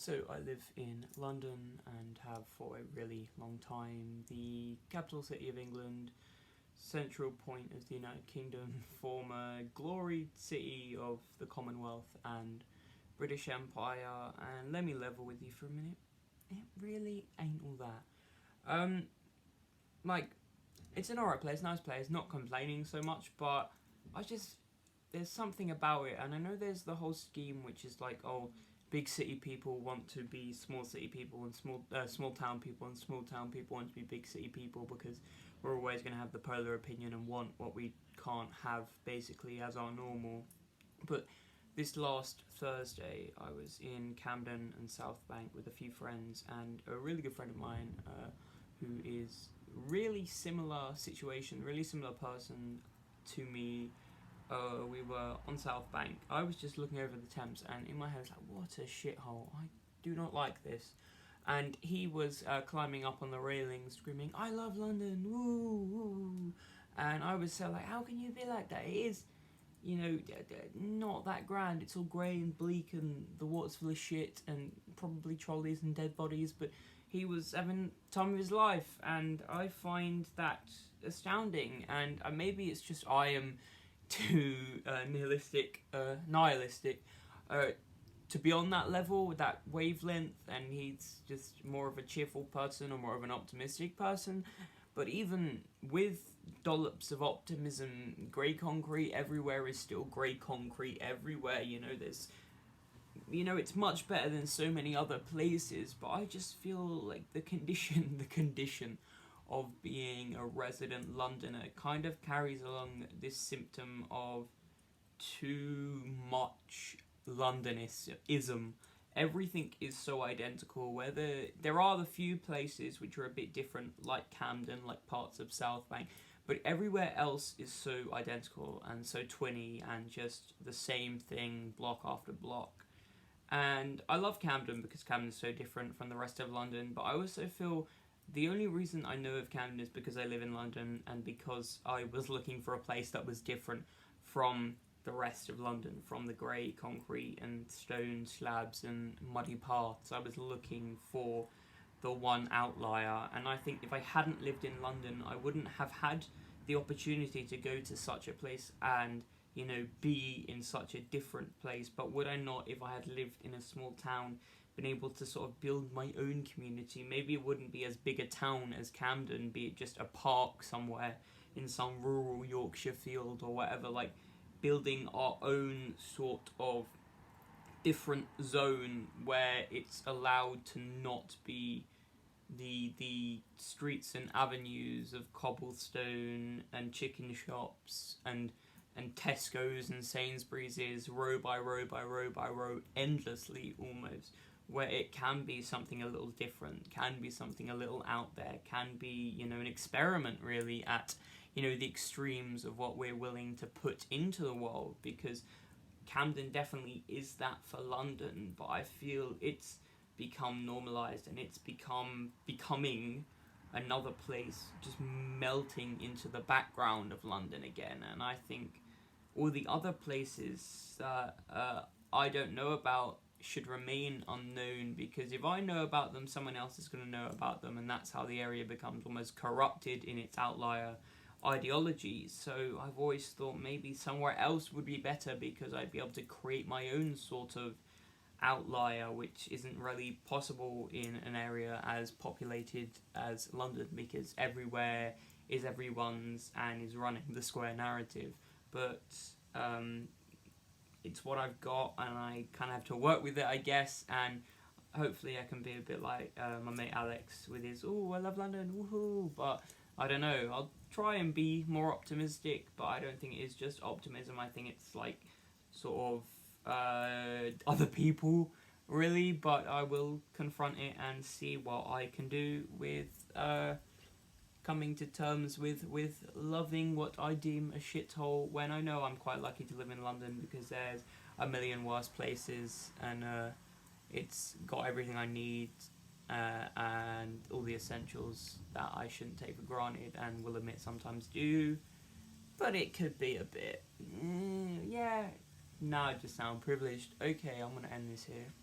So I live in London and have for a really long time. The capital city of England, central point of the United Kingdom, former gloried city of the Commonwealth and British Empire. And let me level with you for a minute. It really ain't all that. Like, it's an alright place, nice place, not complaining so much, but there's something about it, and I know there's the whole scheme which is like, oh, big city people want to be small city people, and small town people and small town people want to be big city people, because we're always going to have the polar opinion and want what we can't have basically as our normal. But this last Thursday, I was in Camden and South Bank with a few friends, and a really good friend of mine who is really similar situation, really similar person to me. We were on South Bank. I was just looking over the Thames, and in my head I was like, what a shithole. I do not like this. And he was climbing up on the railing, screaming, I love London, woo, woo. And I was so like, how can you be like that? It is, not that grand. It's all grey and bleak, and the water's full of shit, and probably trolleys and dead bodies, but he was having time of his life, and I find that astounding. And maybe it's just I am too nihilistic to be on that level, with that wavelength, and he's just more of a cheerful person or more of an optimistic person. But even with dollops of optimism, grey concrete everywhere is still grey concrete everywhere. It's much better than so many other places, but I just feel like the condition of being a resident Londoner kind of carries along this symptom of too much Londonism. Everything is so identical, whether there are the few places which are a bit different, like Camden, like parts of South Bank, but everywhere else is so identical and so twinny and just the same thing block after block. And I love Camden because Camden's so different from the rest of London, but I also feel the only reason I know of Camden is because I live in London and because I was looking for a place that was different from the rest of London, from the grey concrete and stone slabs and muddy paths. I was looking for the one outlier, and I think if I hadn't lived in London, I wouldn't have had the opportunity to go to such a place and be in such a different place. But would I not, if I had lived in a small town, been able to sort of build my own community? Maybe it wouldn't be as big a town as Camden, be it just a park somewhere in some rural Yorkshire field or whatever, like building our own sort of different zone where it's allowed to not be the streets and avenues of cobblestone and chicken shops and Tesco's and Sainsbury's row by row by row by row, endlessly almost, where it can be something a little different, can be something a little out there, can be, an experiment really at, the extremes of what we're willing to put into the world, because Camden definitely is that for London, but I feel it's become normalised and it's becoming another place, just melting into the background of London again. And I think all the other places that I don't know about should remain unknown, because if I know about them, someone else is going to know about them, and that's how the area becomes almost corrupted in its outlier ideologies. So I've always thought maybe somewhere else would be better, because I'd be able to create my own sort of outlier, which isn't really possible in an area as populated as London, because everywhere is everyone's and is running the square narrative. But it's what I've got, and I kind of have to work with it, I guess, and hopefully I can be a bit like my mate Alex with his, I love London, woohoo, but I don't know, I'll try and be more optimistic, but I don't think it is just optimism. I think it's like sort of other people, really, but I will confront it and see what I can do with coming to terms with loving what I deem a shithole, when I know I'm quite lucky to live in London, because there's a million worse places, and it's got everything I need, and all the essentials that I shouldn't take for granted, and will admit sometimes do, but it could be a bit, now I just sound privileged. Okay, I'm going to end this here.